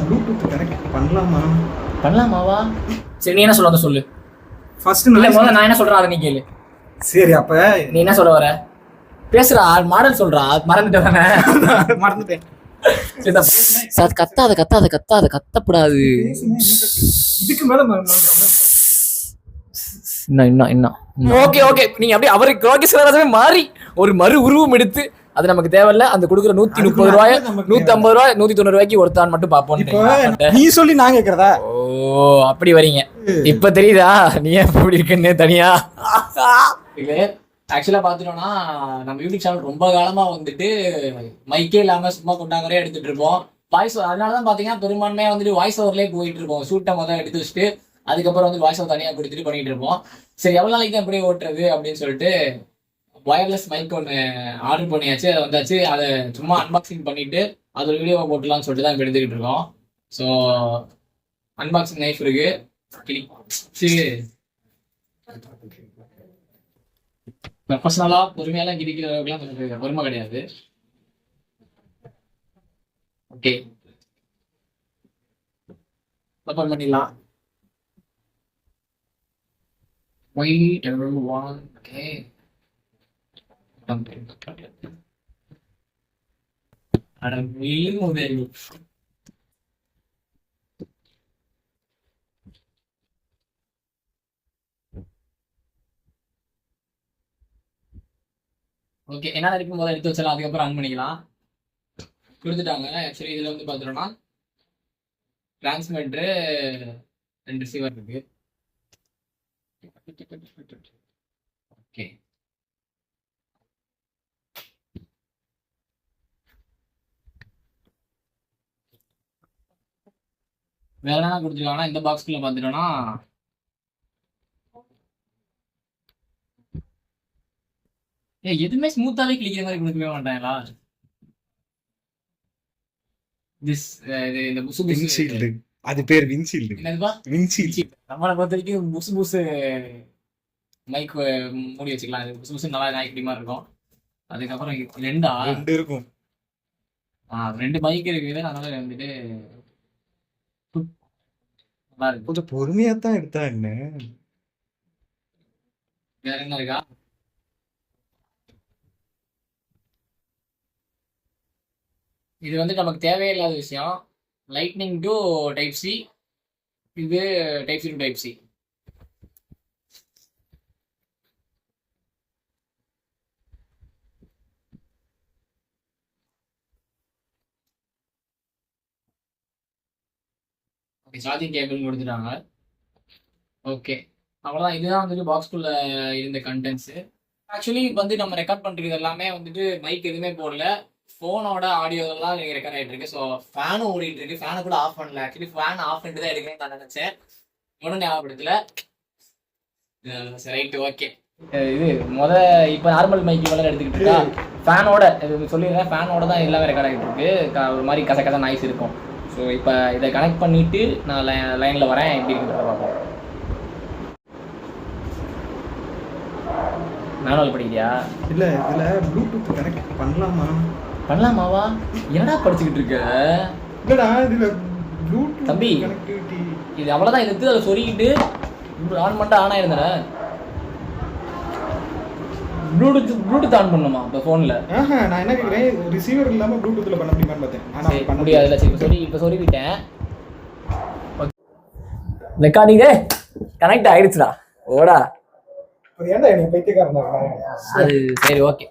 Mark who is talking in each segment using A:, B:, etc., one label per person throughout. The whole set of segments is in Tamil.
A: ப்ளூடூத் கனெக்ட் பண்ணலாமா?
B: பண்ணலாமாவா? சரி, நீ என்ன சொல்ல சொல்லு.
A: ஃபர்ஸ்ட்
B: இல்ல, முதல்ல நான் என்ன சொல்றேன் அதை நீ கேளு.
A: சரி, அப்ப
B: நீ என்ன சொல்ல வர? பேசுறா, மாடல் சொல்றா. மறந்துட்டேன்.
A: மறந்துட்டேன்.
B: கத்தாத கத்தாத கத்தாத கத்தப்படாது.
A: இதுக்கு மேல
B: ஓகே ஓகே, நீங்க அப்படியே அவருக்கு யோகேஸ்வரராஜவே மாறி ஒரு மறு உருவம் எடுத்து அது நமக்கு தேவையில்ல. அந்த கொடுக்குற 130 ரூபாய் 150 ரூபாய் 190 ரூபாய்க்கு ஒருத்தான் மட்டும் பாப்போம்.
A: நீ சொல்லி நான் கேக்குறதா?
B: ஓ, அப்படி வரீங்க. இப்ப தெரியுதா நீ எப்படி இருக்குன்னு தனியா? ஆக்சுவலா பாத்துட்டோம்னா நம்ம யூடியூப் சேனல் ரொம்ப காலமா வந்துட்டு மைக்கே இல்லாம சும்மா கொண்டாங்கறே எடுத்துட்டு இருப்போம். வாய்ஸ் அதனாலதான் பாத்தீங்கன்னா பெரும்பான்மையா வந்துட்டு வாய்ஸ் ஓவர்லயே போயிட்டு இருப்போம். ஷூட்டை முதல்ல எடுத்து வச்சுட்டு அதுக்கப்புறம் வந்து வாய்ஸ் ஓவர் தனியா கொடுத்துட்டு பண்ணிட்டு இருப்போம். சரி, எவ்வளவு நாளைக்கு தான் இப்படியே ஓட்டுறது அப்படின்னு சொல்லிட்டு வயர்லெஸ் மைக் ஒன்று ஆர்டர் பண்ணியாச்சு. அதை வந்தாச்சு. அதை சும்மா அன்பாக்சிங் பண்ணிட்டு அது ஒரு வீடியோவை போட்டுலாம்னு சொல்லிட்டு தான் இப்போ எடுத்துக்கிட்டு இருக்கோம். ஸோ அன்பாக்சிங் நைஃப் இருக்கு. ப்ரொஃபஷனலா பொறுமையெல்லாம் கிடிக்கிற அளவுக்குலாம் எனக்கு பொறுமை கிடையாது. ஓகே, ஓப்பன் பண்ணிடலாம். Wait, everyone. Okay. அட மீன் முதல். ஓகே, என்ன இருக்கும் போது எடுத்து வச்சலாம். அதுக்கப்புறம் ஆன் பண்ணிக்கலாம். கொடுத்துட்டாங்க. ஆக்சுவலி இதுல வந்து பாத்துட்டோம்னா டிரான்ஸ்மிட்டரு 2 ரிசீவர் இருக்கு. ஓகே, வேற என்ன கொடுத்துருக்காங்கன்னா இந்த பாக்ஸ்குள்ள பாத்துட்டோம்னா எதுவுமே ஸ்மூத்தாவே கிளிக்கிற மாதிரி கொடுக்கவே மாட்டாங்களா? இந்த புசு புசு,
A: அது பேர் வின்சீல்டு.
B: என்னதுப்பா?
A: வின்சீல்டு.
B: நம்மளை பொறுத்த வரைக்கும் புசு புசு மைக் மூடி வச்சுக்கலாம். புசு புசு நல்லா நாய்க்குடி மாதிரி இருக்கும். அதுக்கப்புறம் ரெண்டு இருக்கும். 2 மைக் இருக்குது. அதனால வந்துட்டு நல்லா இருக்கு.
A: கொஞ்சம் பொறுமையா தான் எடுத்தா என்ன?
B: வேற என்ன இருக்கா? இது வந்து நமக்கு தேவையில்லாத விஷயம். லைட்னிங் டு டைப் சி, இது type C to type C. Charging cable கொடுத்துட்டாங்க. ஓகே, அவ்வளோதான். இதுதான் வந்துட்டு பாக்ஸ்குள்ள இருந்த கண்டென்ட்ஸ். ஆக்சுவலி வந்து நம்ம ரெக்கார்ட் பண்ணுறது எல்லாமே வந்துட்டு மைக் எதுவுமே போடல. ஃபோனோட ஆடியோ எல்லாம் ரெக்கார்ட் ஆகிட்டு இருக்கு. ஸோ ஃபேனும் ஓடிட்டு இருக்கு. ஃபேனை கூட ஆஃப் பண்ணல. ஆக்சுவலி ஃபேன் ஆஃப் பண்ணிட்டு தான் எடுக்கிறேன்னு நான் நினைச்சேன். ஒன்றும் ஞாபகப்படுத்தல. சரி, ரைட்டு, ஓகே. இது இப்போ நார்மல் மைக்கு மேலே எடுத்துக்கிட்டு இருக்கா. ஃபேனோட இது சொல்லிடுறேன். ஃபேனோட தான் எல்லாமே ரெக்கார்ட் ஆகிட்டு இருக்கு. ஒரு மாதிரி கச நாய்ஸ் இருக்கும். ஸோ இப்போ இதை கனெக்ட் பண்ணிட்டு நான் லைனில் வரேன். எப்படி இருக்குன்றத பார்ப்போம். மேனுவல் படிக்கிறியா?
A: இல்லை, இதில் ப்ளூடூத் கனெக்ட்
B: பண்ணலாமாவா? என்னடா படிச்சுக்கிட்டு இருக்க?
A: இல்லடா, இதுல ப்ளூடூத்
B: தம்பி
A: கனெக்டிவிட்டி
B: இது அவ்வளோதான். எடுத்து அதை சொருகிட்டு ஆன் பண்ணிட்டு ஆன் ஆயிருந்தேன். ப்ளூடூத் ஆன் பண்ணுமா இப்போ ஃபோனில்?
A: நான் என்ன கேட்குறேன், ரிசீவர் இல்லாமல் ப்ளூடூத்தில் பண்ண முடியுமான்னு பார்த்தேன். ஆனால் பண்ண
B: முடியாது. சரி, இப்போ சொருகிட்டேன். ரெக்கார்டிங்கே கனெக்ட் ஆயிடுச்சுடா. ஓடா,
A: ஏன்டா நீ பைத்தியக்காரனா?
B: அது சரி, ஓகே.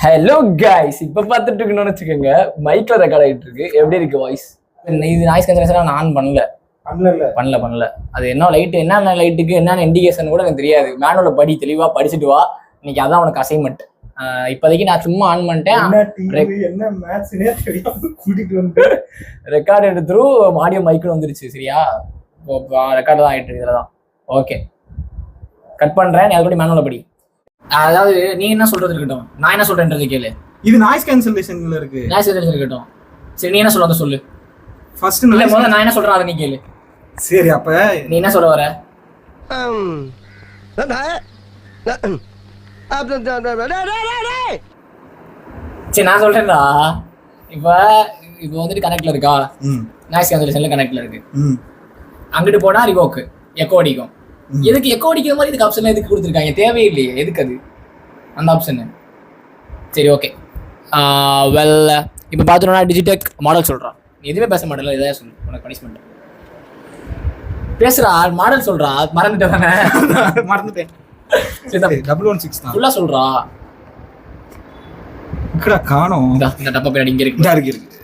B: ஹலோ கைஸ், இப்போ பார்த்துட்டு இருக்கணும்னு வச்சுக்கோங்க. மைக்கில் ரெக்கார்ட் ஆகிட்டு இருக்கு. எப்படி இருக்கு வாய்ஸ்? இது நாய்ஸ் கேன்சலேஷன் நான் ஆன் பண்ணல. அது என்ன லைட், என்னென்ன லைட்டுக்கு என்னென்ன இண்டிகேஷன் கூட எனக்கு தெரியாது. மேனுவல படி, தெளிவாக படிச்சுட்டு வா. இன்னைக்கு அதான் உனக்கு அசைன்மெண்ட். இப்போதைக்கு நான் சும்மா ஆன் பண்ணிட்டேன். ரெக்கார்டு த்ரூ ஆடியோ மைக்குன்னு வந்துருச்சு. சரியா? ரெக்கார்டு தான் ஆகிட்டு இருக்கு. இதில் தான். ஓகே, கட் பண்ணுறேன். நீ அதுபடி மேனுவல படி. அதாவது நீ என்ன சொல்றது இருக்கட்டும், நான் என்ன சொல்றேன்றது கேளு.
A: இது நாய்ஸ் கேன்சலேஷன்ல இருக்கு.
B: நாய்ஸ் கேன்சலேஷன் இருக்கட்டும். சரி, நீ என்ன சொல்றத சொல்லு.
A: ஃபர்ஸ்ட்
B: முதல்ல நான் என்ன சொல்றேன் அதை நீ கேளு.
A: சரி, அப்ப
B: நீ என்ன சொல்ல வர? சரி, நான் சொல்றேன்டா. இப்போ இப்போ வந்துட்டு கனெக்ட்ல இருக்கா, நாய்ஸ் கேன்சலேஷன்ல கனெக்ட்ல இருக்கு, அங்கிட்டு போனா ரிவோக் எக்கோ அடிக்கும். எதுக்கு எக்கோ அடிக்கிற மாதிரி இதுக்கு ஆப்ஷன் எதுக்கு கொடுத்துருக்காங்க? தேவையில்லையே எதுக்கு அது அந்த ஆப்ஷனு. சரி ஓகே. வெல் இப்போ பார்த்தோம்னா டிஜிடெக் மாடல் சொல்கிறான். எதுவுமே பேச மாட்டேல, இதாக சொல்லு உனக்கு பனிஷ்மெண்ட். பேசுறா மாடல் சொல்றா, மறந்துட்டேன் தானே.
A: மறந்துட்டேன். சரி 116 தான்
B: ஃபுல்லா சொல்றா.
A: இக்கடா காணோம்.
B: இந்த டப்பா பின்னாடி இங்க இருக்கு.
A: இருக்கு.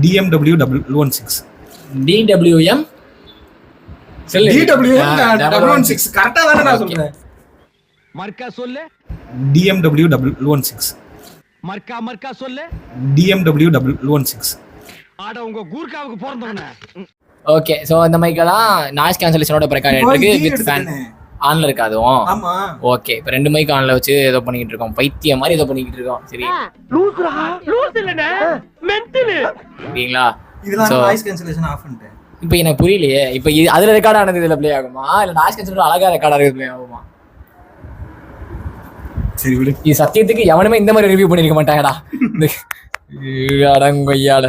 A: DMW 116.
B: DWM சொல்லு.
A: DWM 116 கரெக்ட்டா தானே நான் சொல்றேன்.
C: மர்க்கா சொல்லு.
A: DMW 116.
C: மர்க்கா சொல்லு.
A: DMW 116.
C: ஆட உங்க கூர்காவுக்கு பிறந்தவனே.
B: ஓகே சோ இந்த மைக்கெல்லாம் நாய்ஸ் கேன்சலேஷனோட ரெக்கார்ட் இருக்கு வித் ஃபேன் ஆன்ல இருக்கு அதுவும்.
A: ஆமா
B: ஓகே இப்போ 2 மைக் ஆன்ல வச்சு ஏதோ பண்ணிட்டு இருக்கோம், பைத்தியம் மாதிரி ஏதோ பண்ணிட்டு இருக்கோம். சரி
C: லூஸ் இல்லனே மென்டல்
B: சரிங்களா?
A: இதெல்லாம் நாய்ஸ் கேன்சலேஷன் ஆஃப் பண்ணிட்டேன்.
B: இப்போ எனக்கு புரியலையே, இப்போ அதுல ரெக்கார்ட் ஆனது இதுல ப்ளே ஆகுமா இல்ல நாய்ஸ் கேன்சலேஷன் அழகா ரெக்கார்ட் ஆகுது ப்ளே ஆகுமா?
A: சரி விடு.
B: இது சத்தியத்துக்கு எவனுமே இந்த மாதிரி ரிவ்யூ பண்ணிருக்க மாட்டாங்கடா. அடங்கொய்யாட.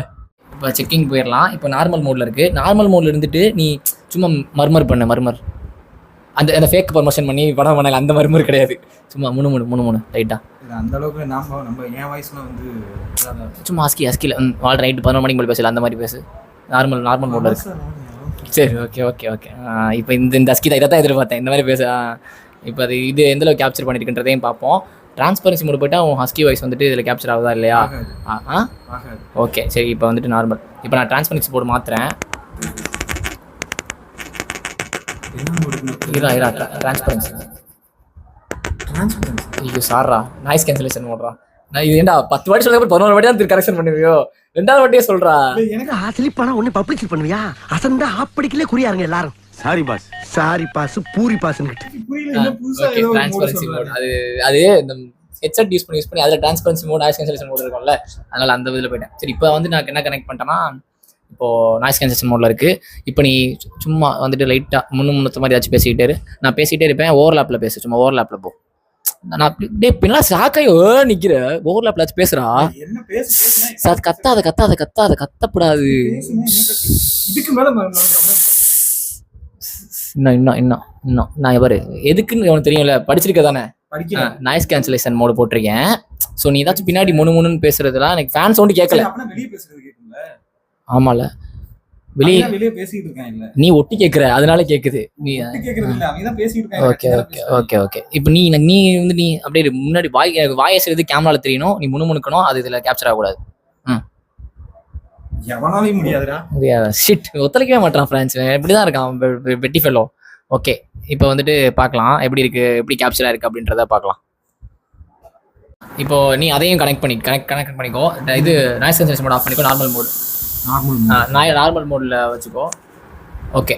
B: இப்போ செக்கிங் போயிடலாம். இப்போ நார்மல் மோட்ல இருக்கு. நார்மல் மோட்ல இருந்துட்டு நீ சும்மா மர்மர் பண்ண மர்மர் அந்த ஃபேக் பர்மிஷன் பண்ணி படம் பண்ணல, அந்த மர்மர் கிடையாது. சும்மா முணு ரைட்டா
A: அந்த அளவுக்கு நம்ம என் வாய்ஸ்லாம் வந்து
B: சும்மா ஹஸ்கில ஆல் ரைட் 11 மணிக்கு மேலே பேசல, அந்த மாதிரி பேசு. நார்மல் மோட்ல இருக்கு. சரி ஓகே. இப்போ இந்த ஹஸ்கி தான் இதை எதிர்பார்த்தேன், இந்த மாதிரி பேச. இப்போ அது இது எந்த அளவுக்கு கேப்சர் பண்ணியிருக்குன்றதையும் பார்ப்போம். டிரான்ஸ்பரன்சி மோட் போய்ட்டா உன் ஹஸ்கி வாய்ஸ் வந்துட்டு இதில் கேப்சர் ஆகுதா இல்லையா? ஓகே சரி. இப்போ வந்துட்டு நார்மல். இப்போ நான் டிரான்ஸ்பரன்சி போர்டு மாற்றுறேன். டிரான்ஸ்பரன்சி ஐயோ சாரா நாய்ஸ் கேன்சலேஷன் போடுறா. நான் இது ஏன்டா 10 வாட்டி சொல்ல 11 வாட்டி தான் கரெக்ஷன் பண்ணுவியோ, 2வது வாட்டியே சொல்றா.
D: எனக்கு ஸ்லிப்பானா ஒண்ணு பப்ளிஷ் பண்ணுவியா? அசந்தா ஆப்படிக்கலே குறியாருங்க எல்லாரும். சாரி பாஸ் பூரி பாஸ்னு
B: ஓகே டிரான்ஸ்பரன்சி மோட் அது இந்த ஹெட்செட் யூஸ் பண்ணி அதுல transparency mode noise cancellation mode இருக்கும்ல, அதனால அந்த இதில் போயிட்டேன். சரி இப்போ வந்து நான் என்ன கனெக்ட் பண்ணிட்டேன்னா இப்போ நாய்ஸ் கேன்சலேஷன் மோட்ல இருக்கு. இப்போ நீ சும்மா வந்துட்டு லைட்டா முன்னத்த மாதிரி ஏதாச்சும் பேசிக்கிட்டே இரு. நான் பேசிக்கிட்டே இருப்பேன். ஓவர்லாப்ல பேசு, சும்மா ஓவர்லாப்ல போ. நான் அப்படியே பின்னா சாக்கையோ நிக்கிற ஓவர்லாப்ல பேசுறா. கத்தப்படாது.
A: இதுக்கு மேல
B: இன்னும் நான் எவரு எதுக்குன்னு உனக்கு தெரியும்ல, படிச்சிருக்க தானே? நாய்ஸ் கேன்சலேஷன் மோடு போட்டிருக்கேன். ஸோ நீ ஏதாச்சும் பின்னாடி முணுன்னு பேசுறதுலாம் எனக்கு ஃபேன் சவுண்ட் கேட்கல. ஆமால வெளியே
A: பேசிட்டு இருக்காங்க,
B: நீ ஒட்டி கேட்குற அதனால கேட்குது. ஓகே இப்போ நீ வந்து நீ அப்படியே முன்னாடி வாய்ஸ் கேமரால தெரியணும், நீ முணுக்கணும், அது இதில் கேப்சர் ஆகக்கூடாது.
A: எவனாலையும் முடியாதுடா.
B: ஷிட் ஒத்துழைக்கவே மாட்டான் ஃப்ரெண்ட்ஸ், இப்படிதான் இருக்கான் பெட்டி ஃபெல்லோ. ஓகே இப்போ வந்துட்டு பார்க்கலாம் எப்படி கேப்சரா இருக்கு அப்படின்றத பார்க்கலாம். இப்போ நீ அதையும் கனெக்ட் பண்ணிக்கோ. இது நாய்ஸ் கேன்சலேஷன் மோட் ஆஃப் பண்ணிக்கோ. நார்மல் மோட்ல வச்சுக்கோ. ஓகே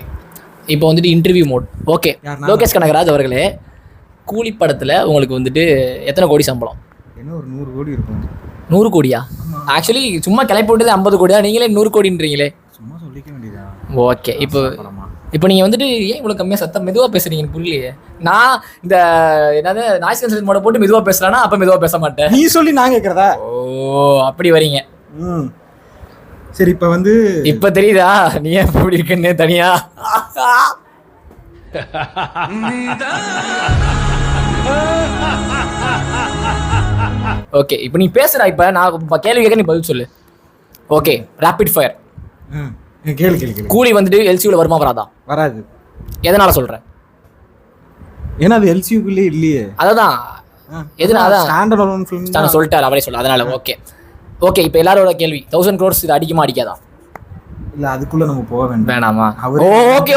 B: இப்போ வந்துட்டு interview mode. Okay Lokesh Kanagaraj அவர்களே, கூலி படத்துல உங்களுக்கு வந்துட்டு எத்தனை கோடி சம்பளம்?
A: என்ன ஒரு 100 கோடி இருக்கும்.
B: 100 கோடியா? ஆக்சுவலி சும்மா கிளப்பி விட்டது 50 கோடியா, நீங்களே 100 கோடின்றீங்களே.
A: சும்மா சொல்லிக்க வேண்டியதா?
B: ஓகே இப்போ நீங்கள் வந்துட்டு ஏன் இவ்வளோ கம்மியாக சத்தம் மெதுவாக பேசுறீங்கன்னு புரியலையே. நான் இந்த என்னது நாய்ஸ் கேன்சலேஷன் மோட போட்டு மெதுவாக பேசுறானா அப்போ மெதுவாக பேச மாட்டேன்.
A: நீ சொல்லி நான் கேட்குறதா?
B: ஓ அப்படி வரீங்க.
A: சரி இப்போ வந்து
B: இப்போ தெரியுதா நீ ஏன் இப்படி இருக்குன்னு தனியா? ஓகே இப்போ நீ பேசுறா, இப்போ நான் கேள்வி கேட்க நீ பதில் சொல்லு. Okay rapid fire.
A: கேளு.
B: கூலி வந்துட்டு எல்சியூல வருமா வராதா?
A: வராது.
B: எதனால சொல்றேன்?
A: ஏன்னா அது எல்சியூக்குள்ளே இல்லையே.
B: அதான் எதனால
A: ஸ்டாண்டர்ட் அலோன் ஃபிலிம்
B: நான் சொல்லிட்டாரு அவரே சொல்ல. அதனால ஓகே இப்போ எல்லாரோட கேள்வி 1000 crores இது அடிக்குமா அடிக்காதா?
A: இல்ல அதுக்குள்ள நம்ம போக
B: வேண்டாமா?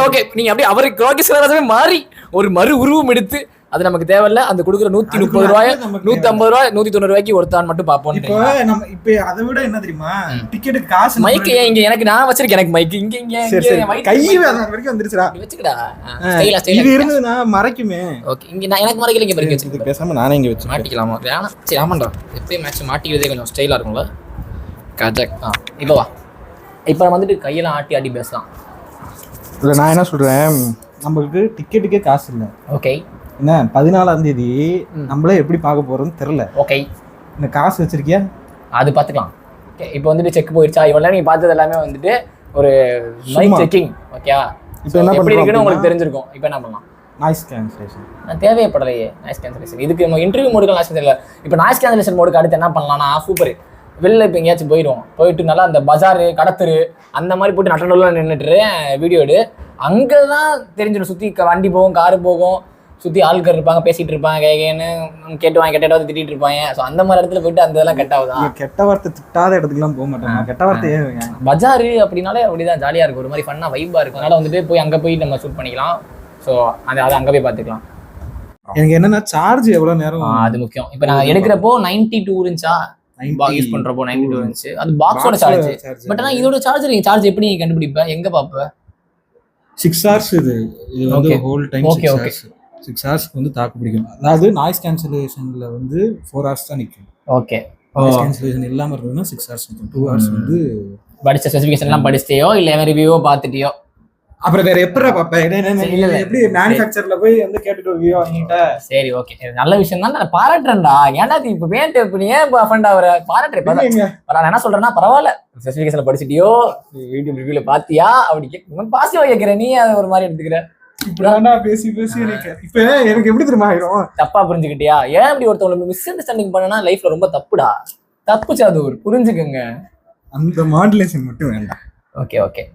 B: ஓகே நீங்க அப்படியே அவருக்கு லோகேஷ் கனகராஜே மாறி ஒரு மறு உருவம் எடுத்து அது நமக்கு தேவையில்ல. அந்த கொடுக்குற 130 ரூபாய் 150 ரூபாய் 190 ரூபாய்க்கு ஒருத்தான் மட்டும் பார்ப்போம்.
A: இப்போ அதை விட என்ன தெரியுமா, டிக்கெட்டுக்கு காசு
B: மைக் இங்க எனக்கு நான் வச்சிருக்கேன். எனக்கு மைக் இங்க
A: கை வரைக்கும் வந்துருச்சுடா.
B: வச்சுக்கடா
A: இது இருந்ததுன்னா மறைக்குமே.
B: ஓகே இங்க நான் எனக்கு மறைக்கல, இங்க பாருங்க வச்சு
A: பேசாம நானே இங்க வச்சு
B: மாட்டிக்கலாமா? வேணாம் சரி ஆமாண்டா, எப்பயும் மேட்ச் மாட்டிக்கிறதே கொஞ்சம் ஸ்டைலா இருக்கும்ல. கரெக்ட். இப்போ வா, இப்போ வந்துட்டு கையெல்லாம் ஆட்டி பேசலாம்.
A: இல்லை நான் என்ன சொல்றேன், நம்மளுக்கு டிக்கெட்டுக்கே காசு இல்லை.
B: ஓகே
A: என்ன 14ஆம் தேதி நம்மளே எப்படி பார்க்க போறோம்னு தெரியல.
B: ஓகே
A: இந்த காசு வச்சிருக்கியா?
B: அது பார்த்துக்கலாம். இப்போ வந்துட்டு செக் போயிடுச்சா இவ்வளோ நீங்க பார்த்தது எல்லாமே வந்துட்டு ஒரு மைக் செக்கிங். ஓகேவா?
A: இப்போ என்ன
B: எப்படி இருக்குன்னு
A: பண்ணுறோம்
B: உங்களுக்கு தெரிஞ்சிருக்கும். இப்போ என்ன பண்ணலாம்?
A: Noise cancellation.
B: நான் தேவைப்படலையே நாய்ஸ் கேன்சலேஷன். இதுக்கு நம்ம இன்டர்வியூ மோடுக்கு நாய்ஸ் கேன்சல் இல்லை. இப்போ நாய்ஸ் கேன்சலேஷன் மோடுக்கு அடுத்து என்ன பண்ணலாம்னா சூப்பர் வெளில இப்போ எங்கேயாச்சும் போயிட்டு நல்லா அந்த பஜாரு கடத்தரு அந்த மாதிரி போட்டு நட்டநடுவில் நின்றுட்டு வீடியோ எடு. அங்கே தான் தெரிஞ்சிடும். சுற்றி வண்டி போகும், காரு போகும், சுற்றி ஆட்கள் இருப்பாங்க, பேசிகிட்டு இருப்பாங்க, கேன்னு கேட்டுவாங்க, கெட்ட திட்டிகிட்டு இருப்பாங்க. ஸோ அந்த மாதிரி இடத்துல போயிட்டு அந்த இதெல்லாம் கெட்ட ஆகுதா?
A: கெட்ட வார்த்தை திட்டாத இடத்துக்குலாம் போக மாட்டாங்க. கெட்ட வார்த்தை
B: பஜாரு அப்படின்னாலே அப்படிதான் ஜாலியாக இருக்கும், ஒரு மாதிரி ஃபன்னாக வைப்பாக இருக்கும். அதனால் வந்துட்டு போய் அங்கே போய் நம்ம ஷூட் பண்ணிக்கலாம். ஸோ அதை அங்கே போய் பார்த்துக்கலாம்.
A: எனக்கு என்னன்னா சார்ஜ் எவ்வளோ நேரம்
B: அது முக்கியம். இப்போ நான் எடுக்கிறப்போ 92 இருந்துச்சா, யூஸ் பண்றப்போ 92 இருந்துச்சு. அது பாக்ஸோட சார்ஜ். பட் ஆனால் இதோட சார்ஜர் நீங்க சார்ஜ் எப்படி கண்டுபிடிப்ப, எங்க பாப்ப?
A: 6 hours இது வந்து ஹோல் டைம் 6 hours. 6 hours வந்து தாக்கு பிடிக்கும். அதாவது நாய்ஸ் கேன்சலேஷன்ல வந்து 4 hours தான் நிற்கும்.
B: ஓகே,
A: நாய்ஸ் கேன்சலேஷன் இல்லாம இருந்ததுன்னா 6 hours நிற்கும். 2 hours வந்து
B: படிச்ச ஸ்பெசிஃபிகேஷன் எல்லாம் படிச்சிட்டியோ இல்ல ரிவ்யூவோ பார்த்துட்டியோ?
A: அப்புறம் வேற எப்படா பாப்பேன்? எப்படி மேனுஃபேக்சர்ல போய் வந்து கேட்டுட்டு ரிவ்யூ வாங்கிட்ட? சரி,
B: ஓகே, நல்ல விஷயம் தான். நான் பாராட்டுறேன்டா. ஏன்னா இப்ப வேண்டே இப்ப நீ ஏன் ஃபண்ட் ஆவற? பாராட்டுறேன். நான் என்ன சொல்றேன்னா பரவாயில்ல, ஸ்பெசிஃபிகேஷன்ல படிச்சிட்டியோ, யூடியூப் ரிவ்யூல பாத்தியா அப்படி பாசிட்டிவா கேட்கிறேன். நீ அதை ஒரு மாதிரி எடுத்துக்கிற.
A: இப்படின்னா பேசி எனக்கு இப்ப எனக்கு எப்படி தெரியுமா ஆயிரும்?
B: தப்பா புரிஞ்சுக்கிட்டியா? ஏன் இப்படி ஒருத்தவங்களுக்கு மிஸ் அண்டர்ஸ்டாண்டிங் பண்ணனா லைஃப்ல ரொம்ப தப்புடா. தப்பு சாதூர், புரிஞ்சுக்கங்க.
A: அந்த மாடுலேஷன் மட்டும் வேண்டாம்.
B: ஓகே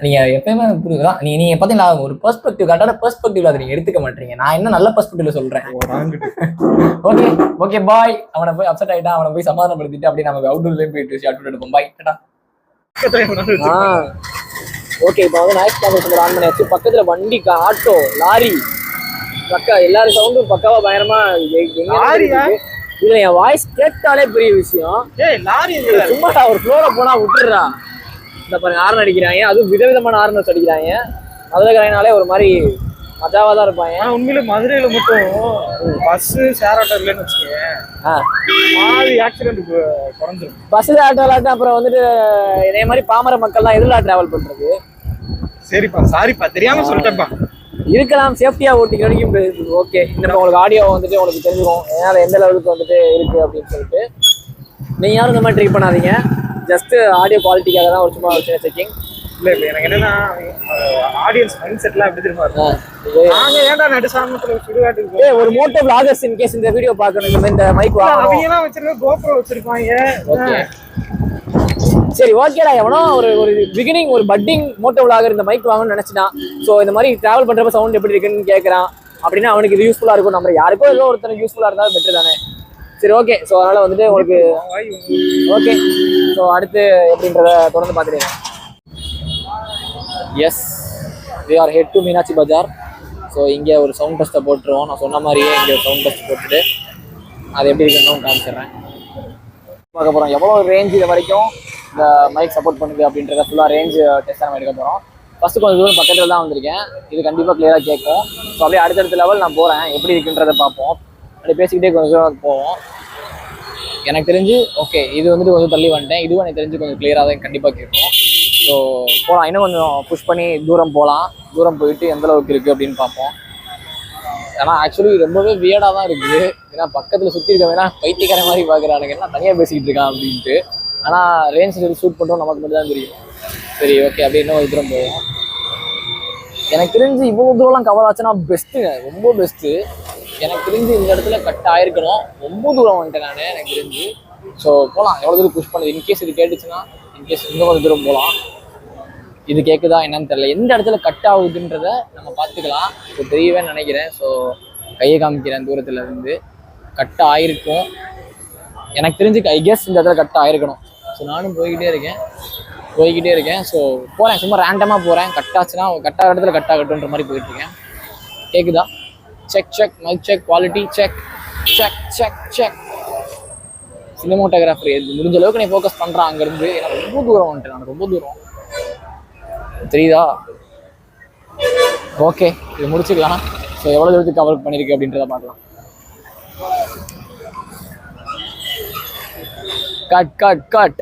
B: நீங்க எப்பயுமே புரியுதான். நீங்க பாத்தீங்களா ஒரு பெர்ஸ்பெக்டிவ், கரெக்டான பெர்ஸ்பெக்டிவ்ல அதை நீங்க எடுத்துக்க மாட்டீங்க. நான் என்ன நல்ல பெர்ஸ்பெக்டிவ்ல சொல்றேன். Okay bye. அவனை போய் அப்செட் ஆயிட்டான், அவனை போய் சமாதானப்படுத்திட்டு அப்படியே நம்ம அவுட்டோர்லயும் போயிட்டு ஷார்ட் எடுப்போம். பாய் டாடா. ஓகே, இப்போ வந்து நாய்ஸ் கேன்சலேஷன் ஆன் பண்ணியாச்சு. பக்கத்துல வண்டி, ஆட்டோ, லாரி, பக்கா எல்லாரும் சவுண்டும் பக்காவா பயங்கரமா இதுல என் வாய்ஸ் கேட்டாலே பெரிய விஷயம். சும்மா ஒரு ஃப்ளோர போனா விட்டுறா. இந்த பாருங்க ஹார்ன் அடிக்கிறாங்க, அதுவும் விதவிதமான ஹார்னஸ் அடிக்கிறாங்க. மதுரைக்காரனாலே ஒரு மாதிரி மஜாவா தான் இருப்பாங்க.
A: உண்மையில மதுரையில மட்டும் பஸ் ஷேர் ஆட்டோ இல்லைன்னு வச்சுக்கோங்க, பாதி ஆக்சிடென்ட் குறைஞ்சிரும்.
B: பஸ் ஆட்டோ இல்லாட்டா அப்புறம் வந்துட்டு இதே மாதிரி பாமர மக்கள்லாம் எதில் டிராவல் பண்றது?
A: சரிப்பா, சாரிப்பா, தெரியாம சொல்லிட்டேன்ப்பா.
B: இருக்கலாம், சேஃப்டியா ஓட்டிக்க வரைக்கும் ஓகே. இந்த உங்களுக்கு ஆடியோ வந்துட்டு உங்களுக்கு தெரிஞ்சிடும் என்னால் எந்த லெவலுக்கு வந்துட்டு இருக்கு அப்படின்னு சொல்லிட்டு. நீங்க யாரும் இந்த மாதிரி ட்ரை பண்ணாதீங்க. ஜஸ்ட் ஆடியோ குவாலிட்டிக்காக தான் ஒரு சும்மா சின்ன செக்கிங்.
A: இல்ல எனக்கு என்னன்னா ஆடியன்ஸ் மைண்ட் செட்லாம் எப்படி தெரியுமா இருக்கும்? நாங்க ஏன்டா நடுசாமத்துல சுடுகாட்டுக்கு
B: ஒரு மோட்டோ vloggers in case இந்த வீடியோ பார்க்கணும், இந்த மைக் வாங்கணும்.
A: அவங்க எல்லாம் வச்சிருக்க GoPro வச்சிருப்பாங்க.
B: ஓகே சரி ஓகேடா. எவனோ ஒரு பிகினிங், ஒரு பட்டிங் மோட்டோ vlogger இந்த மைக் வாங்கணும்னு நினைச்சிட்டான். ஸோ இந்த மாதிரி டிராவல் பண்றப்ப சவுண்ட் எப்படி இருக்குன்னு கேட்கறான் அப்படின்னா அவனுக்கு இது யூஸ்ஃபுல்லா இருக்கும். நம்ம யாருக்கோ ஏதோ ஒருத்தர் யூஸ்ஃபுல்லா இருந்தாலும் பெட்டர் தானே. சரி ஓகே. ஸோ அதனால வந்துட்டு உங்களுக்கு ஓகே. ஸோ அடுத்து எப்படின்றத தொடர்ந்து பார்த்துட்டீங்க. Yes, we are head to Meenakshi Bazaar. So இங்கே ஒரு சவுண்ட் டெஸ்ட்டை போட்டுருவோம். நான் சொன்ன மாதிரியே இங்கே ஒரு சவுண்ட் டெஸ்ட் போட்டுட்டு அது எப்படி இருக்குன்னு காமிச்சிடுறேன். பார்க்க போகிறோம் எவ்வளோ ரேஞ்ச் இது வரைக்கும் இந்த மைக் சப்போர்ட் பண்ணுது அப்படின்றத ஃபுல்லாக ரேஞ்ச் டெஸ்ட் நம்ம எடுக்க போகிறோம். ஃபஸ்ட்டு கொஞ்சம் தூரம் பக்கத்தில் தான் வந்திருக்கேன். இது கண்டிப்பாக கிளியராக கேட்கும். ஸோ அப்படியே அடுத்தடுத்த லெவல் நான் போகிறேன், எப்படி இருக்குன்றதை பார்ப்போம். அப்படி பேசிக்கிட்டே கொஞ்சம் தூரம் போவோம். எனக்கு தெரிஞ்சு ஓகே, இது வந்துட்டு கொஞ்சம் தள்ளி வந்துட்டேன். இதுவும் எனக்கு தெரிஞ்சு கொஞ்சம் கிளியராக தான் கண்டிப்பாக கேட்கும். ஸோ போகலாம், இன்னும் கொஞ்சம் புஷ் பண்ணி தூரம் போகலாம். தூரம் போயிட்டு எந்த அளவுக்கு இருக்குது அப்படின்னு பார்ப்போம். ஏன்னா ஆக்சுவலி ரொம்பவே வியர்டாக தான் இருக்குது. ஏன்னா பக்கத்தில் சுற்றி இருக்கவங்க பைத்தியக்கார மாதிரி பார்க்குறானுங்க, என்ன தனியாக பேசிக்கிட்டு இருக்கான் அப்படின்ட்டு. ஆனால் ரேஞ்ச் ஷூட் பண்ணுறோம் நமக்கு மட்டும் தான் தெரியும். சரி ஓகே, அப்படியே இன்னும் தூரம் போவோம். எனக்கு தெரிஞ்சு இவ்வளோ தூரம்லாம் கவர் ஆச்சுன்னா பெஸ்ட்டுங்க, ரொம்ப பெஸ்ட்டு. எனக்கு தெரிஞ்சு இந்த இடத்துல கட் ஆகிருக்கணும். ரொம்ப தூரம் வந்துட்டேன் நான் எனக்கு தெரிஞ்சு. ஸோ போகலாம், எவ்வளோ தூரம் புஷ் பண்ணுது. இன்கேஸ் இது கேட்டுச்சுன்னா இன்கேஸ் இன்னும் கொஞ்சம் தூரம் போகலாம். இது கேட்குதா என்னன்னு தெரியல. எந்த இடத்துல கட் ஆகுதுன்றதை நம்ம பார்த்துக்கலாம். ஸோ தெரியவே நினைக்கிறேன். ஸோ கையை காமிக்கிறேன், தூரத்தில் இருந்து கட் ஆகிருக்கும் எனக்கு தெரிஞ்சு. ஐ கெஸ் இந்த இடத்துல கட் ஆகிருக்கணும். ஸோ நானும் போய்கிட்டே இருக்கேன். ஸோ போகிறேன், சும்மா ரேண்டமாக போகிறேன். கட் ஆச்சுன்னா கட் ஆகிற இடத்துல கட் ஆகட்டுன்ற மாதிரி போயிட்டுருக்கேன். கேட்குதா? Check mic check, quality check. Cinematographer முடிஞ்ச அளவுக்கு நீ ஃபோக்கஸ் பண்ணுறான் அங்கேருந்து. ஏன்னா ரொம்ப தூரம் வந்துட்டேன் நான், ரொம்ப தூரம் தெரியுதா? ஓகே, இது முடிச்சுக்கலாம். ஸோ எவ்வளோ தூரத்துக்கு கவர் பண்ணியிருக்கு அப்படின்றத பார்க்கலாம். கட்